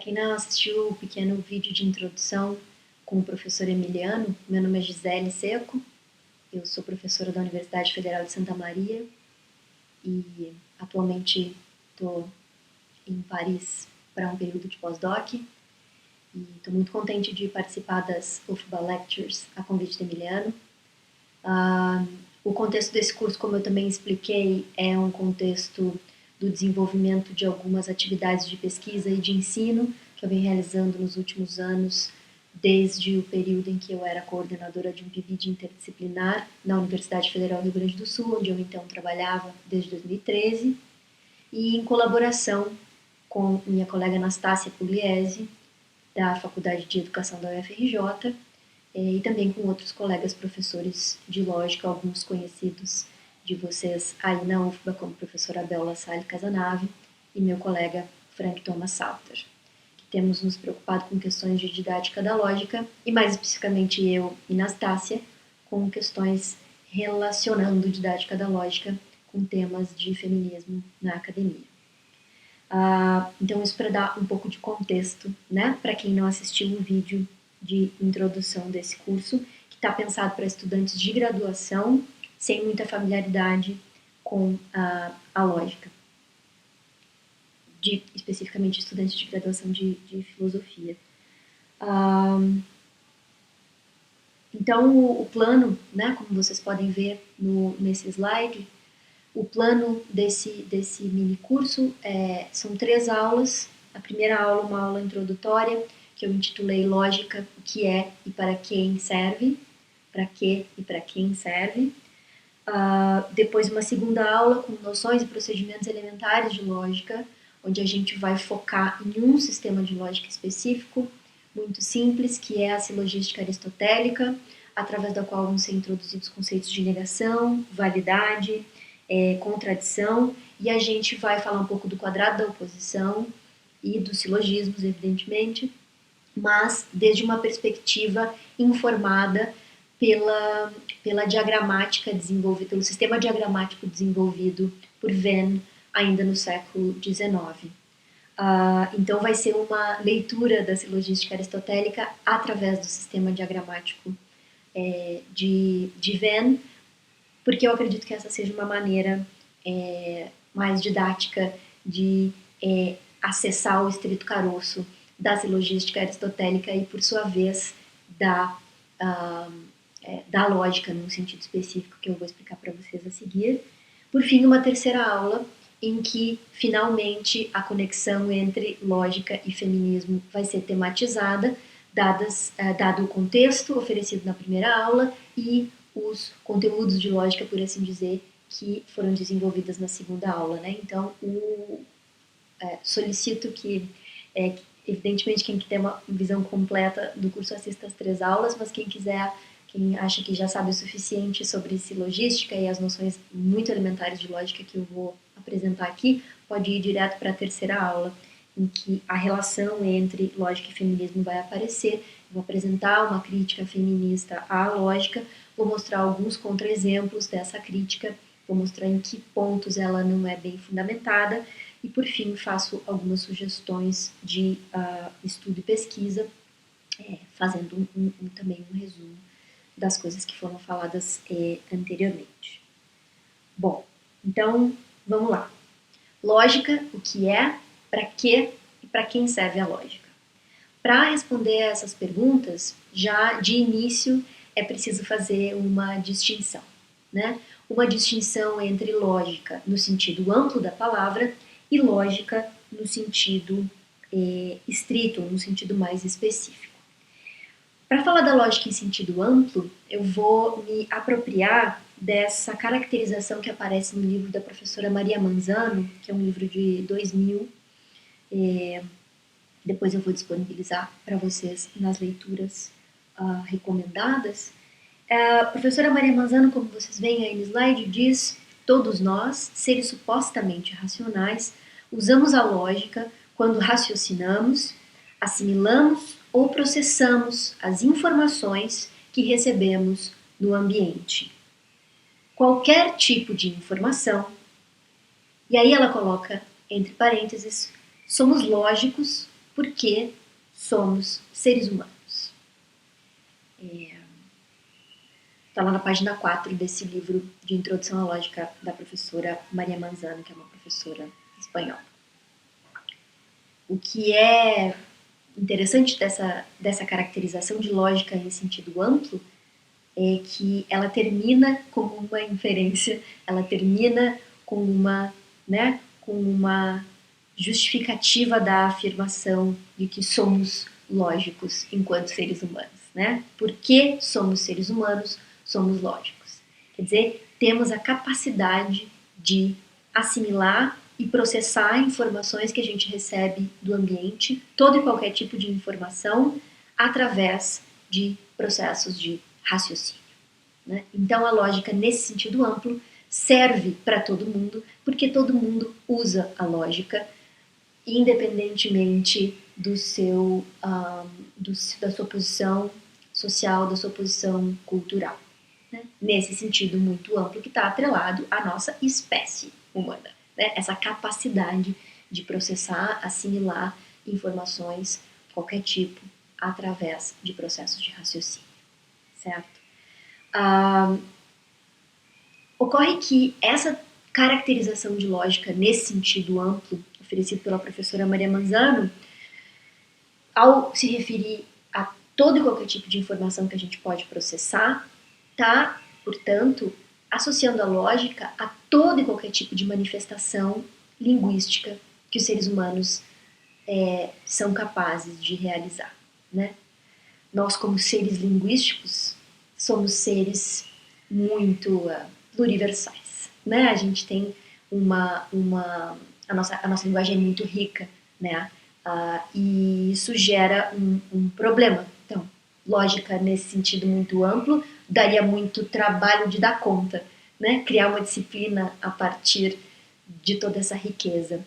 quem não assistiu o pequeno vídeo de introdução com o professor Emiliano, meu nome é Gisele Seco, eu sou professora da Universidade Federal de Santa Maria e atualmente estou em Paris para um período de pós-doc e estou muito contente de participar das UFBA Lectures a convite do Emiliano. O contexto desse curso, como eu também expliquei, é um contexto do desenvolvimento de algumas atividades de pesquisa e de ensino que eu venho realizando nos últimos anos, desde o período em que eu era coordenadora de um PIBID interdisciplinar na Universidade Federal do Rio Grande do Sul, onde eu então trabalhava desde 2013, e em colaboração com minha colega Anastácia Pugliese, da Faculdade de Educação da UFRJ, e também com outros colegas professores de lógica, alguns conhecidos de vocês aí na UFBA, como a professora Abel Lassalle Casanave e meu colega Frank Thomas Salter, que temos nos preocupado com questões de didática da lógica, e mais especificamente eu e Anastácia, com questões relacionando didática da lógica com temas de feminismo na academia. Então, isso para dar um pouco de contexto, né, para quem não assistiu o vídeo de introdução desse curso, que está pensado para estudantes de graduação, sem muita familiaridade com a lógica, especificamente estudantes de graduação de filosofia. Então, o plano, né, como vocês podem ver nesse slide, o plano desse mini curso são 3 aulas. A primeira aula é uma aula introdutória, que eu intitulei Lógica, o que é e para quem serve. Para que e para quem serve. Depois uma segunda aula com noções e procedimentos elementares de lógica, onde a gente vai focar em um sistema de lógica específico, muito simples, que é a silogística aristotélica, através da qual vão ser introduzidos conceitos de negação, validade, contradição, e a gente vai falar um pouco do quadrado da oposição e dos silogismos, evidentemente, mas desde uma perspectiva informada pela diagramática desenvolvida, pelo sistema diagramático desenvolvido por Venn ainda no século XIX. Então vai ser uma leitura da silogística aristotélica através do sistema diagramático de Venn, porque eu acredito que essa seja uma maneira mais didática de acessar o estrito caroço da silogística aristotélica e, por sua vez, da lógica, num sentido específico que eu vou explicar para vocês a seguir. Por fim, uma terceira aula em que, finalmente, a conexão entre lógica e feminismo vai ser tematizada, dado o contexto oferecido na primeira aula e os conteúdos de lógica, por assim dizer, que foram desenvolvidas na segunda aula, né? Então, solicito que, evidentemente, quem quer ter uma visão completa do curso assista às 3 aulas, mas quem acha que já sabe o suficiente sobre silogística e as noções muito elementares de lógica que eu vou apresentar aqui, pode ir direto para a terceira aula, em que a relação entre lógica e feminismo vai aparecer. Vou apresentar uma crítica feminista à lógica, vou mostrar alguns contra-exemplos dessa crítica, vou mostrar em que pontos ela não é bem fundamentada e, por fim, faço algumas sugestões de estudo e pesquisa, fazendo também um resumo das coisas que foram faladas anteriormente. Bom, então, vamos lá. Lógica, o que é, para que e para quem serve a lógica? Para responder a essas perguntas, já de início é preciso fazer uma distinção, né? Uma distinção entre lógica no sentido amplo da palavra e lógica no sentido estrito, no sentido mais específico. Para falar da lógica em sentido amplo, eu vou me apropriar dessa caracterização que aparece no livro da professora Maria Manzano, que é um livro de 2000. Depois eu vou disponibilizar para vocês nas leituras recomendadas. A professora Maria Manzano, como vocês veem aí no slide, diz: todos nós, seres supostamente racionais, usamos a lógica quando raciocinamos, assimilamos ou processamos as informações que recebemos no ambiente. Qualquer tipo de informação, e aí ela coloca entre parênteses, somos lógicos porque somos seres humanos. Está lá na página 4 desse livro de Introdução à Lógica da professora Maria Manzano, que é uma professora espanhola. O que é interessante dessa caracterização de lógica em sentido amplo é que ela termina como uma inferência, ela termina com uma justificativa da afirmação de que somos lógicos enquanto seres humanos, né? Porque somos seres humanos, somos lógicos. Quer dizer, temos a capacidade de assimilar e processar informações que a gente recebe do ambiente, todo e qualquer tipo de informação, através de processos de raciocínio, né? Então, a lógica, nesse sentido amplo, serve para todo mundo, porque todo mundo usa a lógica, independentemente da sua posição social, da sua posição cultural, né? Nesse sentido muito amplo que está atrelado à nossa espécie humana, né? Essa capacidade de processar, assimilar informações, qualquer tipo, através de processos de raciocínio, certo? Ocorre que essa caracterização de lógica nesse sentido amplo, oferecido pela professora Maria Manzano, ao se referir a todo e qualquer tipo de informação que a gente pode processar, está, portanto, associando a lógica a todo e qualquer tipo de manifestação linguística que os seres humanos são capazes de realizar, né? Nós, como seres linguísticos, somos seres muito pluriversais, né? A gente tem a nossa linguagem é muito rica, né? E isso gera um problema. Então, lógica nesse sentido muito amplo daria muito trabalho de dar conta, né? Criar uma disciplina a partir de toda essa riqueza.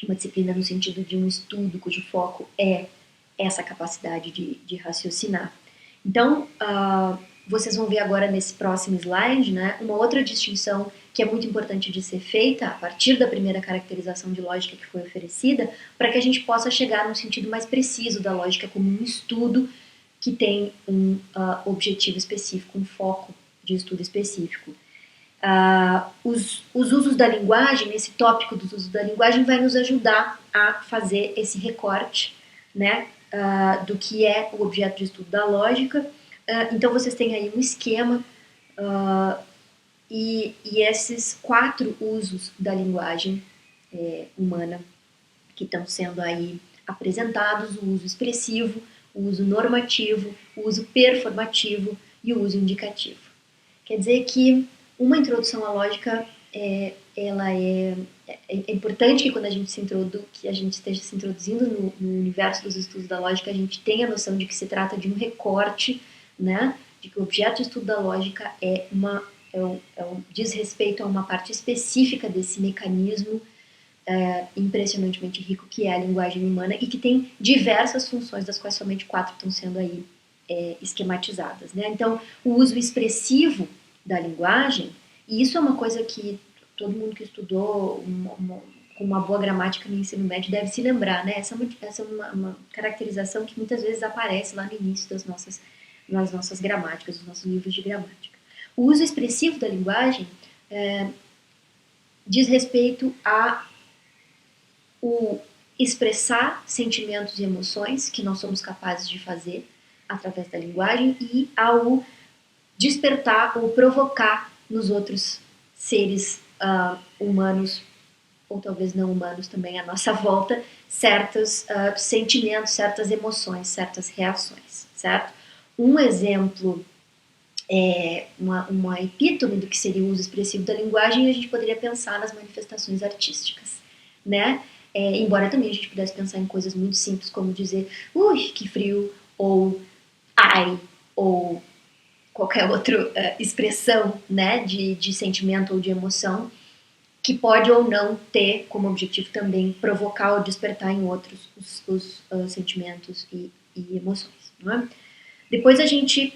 Uma disciplina no sentido de um estudo cujo foco é essa capacidade de raciocinar. Então, vocês vão ver agora nesse próximo slide, né, uma outra distinção que é muito importante de ser feita a partir da primeira caracterização de lógica que foi oferecida, para que a gente possa chegar num sentido mais preciso da lógica como um estudo que tem um objetivo específico, um foco de estudo específico. Os usos da linguagem, esse tópico dos usos da linguagem vai nos ajudar a fazer esse recorte, né, do que é o objeto de estudo da lógica. Então, vocês têm aí um esquema e esses 4 usos da linguagem humana que estão sendo aí apresentados: o uso expressivo, o uso normativo, o uso performativo e o uso indicativo. Quer dizer que uma introdução à lógica é importante que quando a gente esteja se introduzindo no universo dos estudos da lógica, a gente tenha a noção de que se trata de um recorte, né, de que o objeto de estudo da lógica diz respeito a uma parte específica desse mecanismo impressionantemente rico que é a linguagem humana e que tem diversas funções, das quais somente 4 estão sendo aí esquematizadas, né? Então, o uso expressivo da linguagem, e isso é uma coisa que todo mundo que estudou com uma boa gramática no ensino médio deve se lembrar, né? Essa é uma caracterização que muitas vezes aparece lá no início nas nossas gramáticas, dos nossos livros de gramática. O uso expressivo da linguagem diz respeito a o expressar sentimentos e emoções que nós somos capazes de fazer através da linguagem e ao despertar ou provocar nos outros seres humanos, ou talvez não humanos também, à nossa volta, certos sentimentos, certas emoções, certas reações, certo? Um exemplo, uma epítome do que seria o uso expressivo da linguagem, a gente poderia pensar nas manifestações artísticas, né? Embora também a gente pudesse pensar em coisas muito simples, como dizer, ui, que frio, ou ai, ou qualquer outra expressão, né, de sentimento ou de emoção, que pode ou não ter como objetivo também provocar ou despertar em outros os sentimentos e emoções, não é? Depois a gente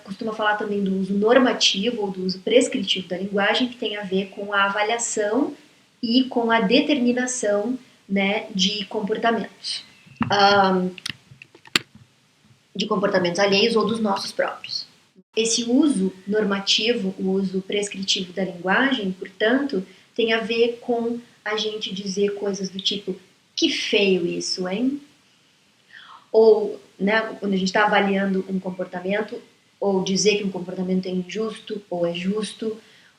costuma falar também do uso normativo ou do uso prescritivo da linguagem, que tem a ver com a avaliação e com a determinação, né, de comportamentos. de comportamentos alheios ou dos nossos próprios. Esse uso normativo, o uso prescritivo da linguagem, portanto, tem a ver com a gente dizer coisas do tipo: que feio isso, hein? Ou, né, quando a gente está avaliando um comportamento, ou dizer que um comportamento é injusto ou é justo,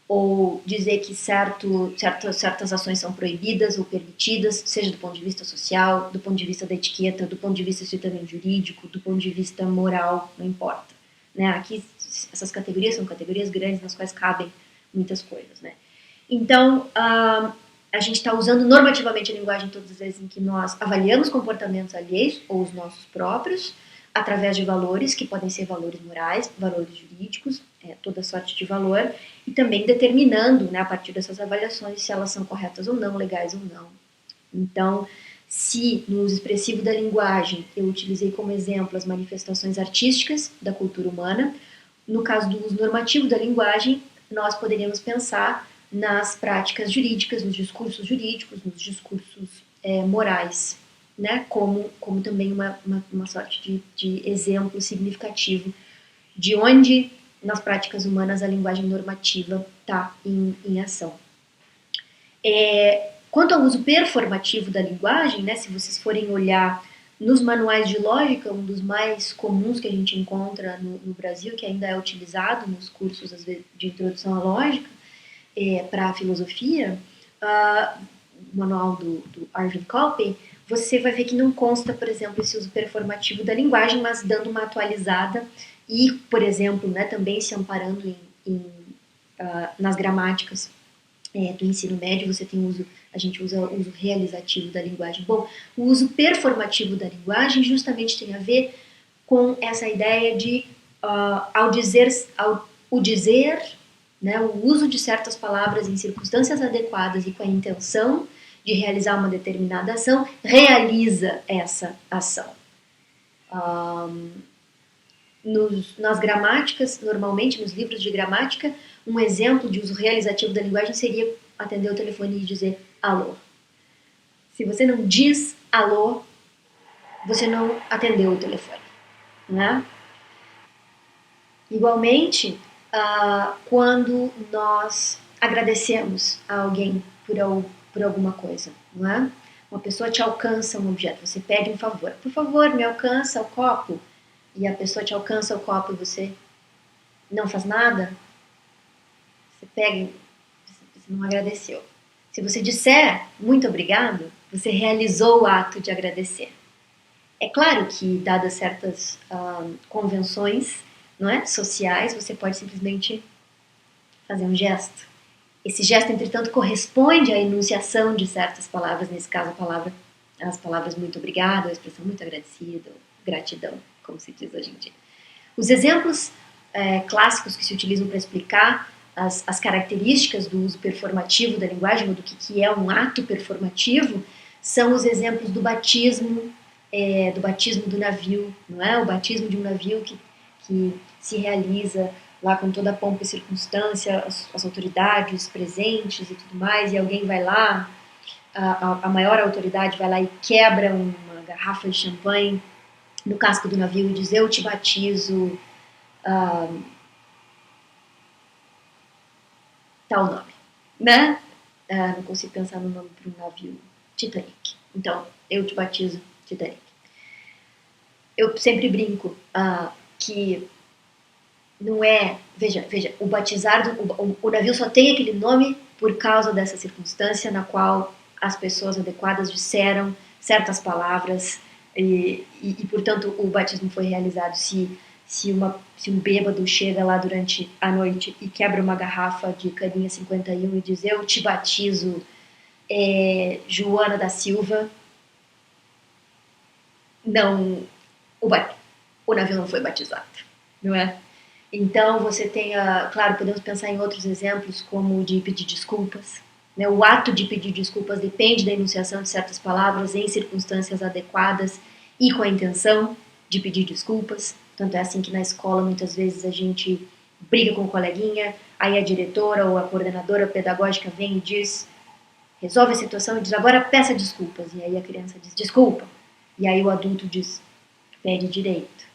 ou dizer que certas ações são proibidas ou permitidas, seja do ponto de vista social, do ponto de vista da etiqueta, do ponto de vista estritamente jurídico, do ponto de vista moral, não importa. Né? Aqui, essas categorias são categorias grandes nas quais cabem muitas coisas. Né? Então, a gente está usando normativamente a linguagem todas as vezes em que nós avaliamos comportamentos alheios ou os nossos próprios, através de valores, que podem ser valores morais, valores jurídicos, toda sorte de valor, e também determinando, né, a partir dessas avaliações, se elas são corretas ou não, legais ou não. Então, se no uso expressivo da linguagem eu utilizei como exemplo as manifestações artísticas da cultura humana, no caso do uso normativo da linguagem, nós poderíamos pensar nas práticas jurídicas, nos discursos jurídicos, nos discursos morais, né? como também uma sorte de exemplo significativo de onde nas práticas humanas a linguagem normativa está em ação. Quanto ao uso performativo da linguagem, né, se vocês forem olhar nos manuais de lógica, um dos mais comuns que a gente encontra no Brasil, que ainda é utilizado nos cursos às vezes, de introdução à lógica, para a filosofia, o manual do Arvin Kolpe, você vai ver que não consta, por exemplo, esse uso performativo da linguagem, mas dando uma atualizada e, por exemplo, né, também se amparando nas gramáticas do ensino médio, a gente usa o uso realizativo da linguagem. Bom, o uso performativo da linguagem justamente tem a ver com essa ideia de, o dizer, né, o uso de certas palavras em circunstâncias adequadas e com a intenção de realizar uma determinada ação, realiza essa ação. Nas gramáticas, normalmente nos livros de gramática, um exemplo de uso realizativo da linguagem seria atender o telefone e dizer alô. Se você não diz alô, você não atendeu o telefone. Né? Igualmente, quando nós agradecemos a alguém por alguma coisa, não é? Uma pessoa te alcança um objeto, você pede um favor. Por favor, me alcança o copo. E a pessoa te alcança o copo e você não faz nada, você pega, você não agradeceu. Se você disser muito obrigado, você realizou o ato de agradecer. É claro que, dadas certas convenções, não é, sociais, você pode simplesmente fazer um gesto. Esse gesto, entretanto, corresponde à enunciação de certas palavras, nesse caso as palavras muito obrigado, a expressão muito agradecido, gratidão, como se diz hoje em dia. Os exemplos clássicos que se utilizam para explicar as características do uso performativo da linguagem, ou do que é um ato performativo, são os exemplos do batismo do navio, não é? O batismo de um navio que se realiza lá com toda a pompa e circunstância, as autoridades presentes e tudo mais, e alguém vai lá, a maior autoridade vai lá e quebra uma garrafa de champanhe no casco do navio e diz: eu te batizo tal nome, né? Não consigo pensar no nome para um navio. Titanic. Então, eu te batizo Titanic. Eu sempre brinco que não é... Veja, o batizar... O navio só tem aquele nome por causa dessa circunstância na qual as pessoas adequadas disseram certas palavras e portanto, o batismo foi realizado. Se um bêbado chega lá durante a noite e quebra uma garrafa de caninha 51 e diz: eu te batizo Joana da Silva, não, o navio não foi batizado, não é? Então você tem, claro, podemos pensar em outros exemplos como o de pedir desculpas, né? O ato de pedir desculpas depende da enunciação de certas palavras em circunstâncias adequadas e com a intenção de pedir desculpas. Tanto é assim que na escola muitas vezes a gente briga com o coleguinha, aí a diretora ou a coordenadora pedagógica vem e diz, resolve a situação e diz: agora peça desculpas. E aí a criança diz: desculpa. E aí o adulto diz, pede direito.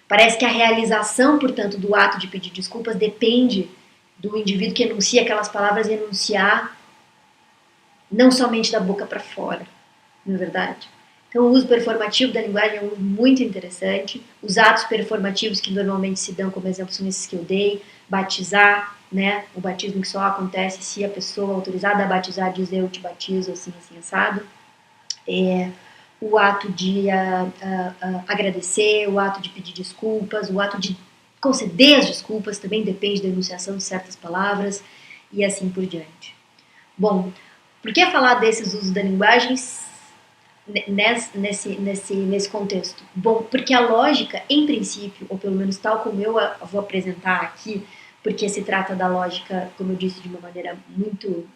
Parece que a realização, portanto, do ato de pedir desculpas depende do indivíduo que enuncia aquelas palavras enunciar não somente da boca para fora, não é verdade? Então, o uso performativo da linguagem é um uso muito interessante. Os atos performativos que normalmente se dão como exemplo são esses que eu dei. Batizar, né? O batismo que só acontece se a pessoa autorizada a batizar diz eu te batizo, assim, assim, assado. O ato de agradecer, o ato de pedir desculpas, o ato de conceder as desculpas também depende da enunciação de certas palavras e assim por diante. Bom, por que falar desses usos da linguagem nesse contexto? Bom, porque a lógica, em princípio, ou pelo menos tal como eu a vou apresentar aqui, porque se trata da lógica, como eu disse, de uma maneira muito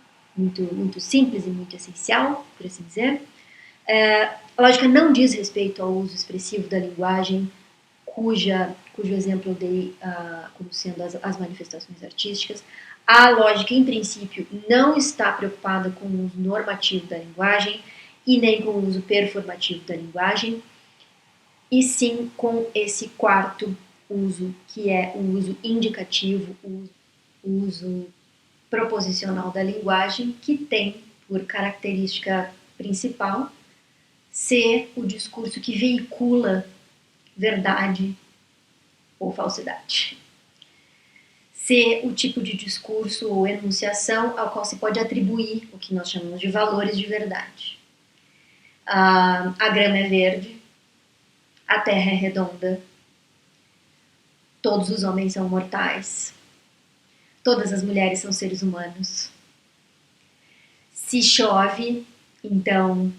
simples e muito essencial, por assim dizer, a lógica não diz respeito ao uso expressivo da linguagem, cujo exemplo eu dei como sendo as manifestações artísticas. A lógica, em princípio, não está preocupada com o uso normativo da linguagem e nem com o uso performativo da linguagem, e sim com esse quarto uso, que é o uso indicativo, o uso proposicional da linguagem, que tem por característica principal ser o discurso que veicula verdade ou falsidade. Ser o tipo de discurso ou enunciação ao qual se pode atribuir o que nós chamamos de valores de verdade. A grama é verde, a terra é redonda, todos os homens são mortais, todas as mulheres são seres humanos. Se chove, então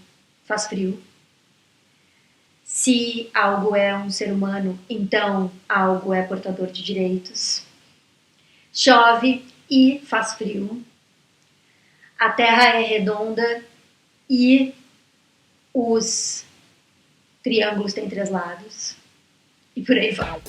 faz frio. Se algo é um ser humano, então algo é portador de direitos. Chove e faz frio. A terra é redonda e os triângulos têm 3 lados. E por aí vai.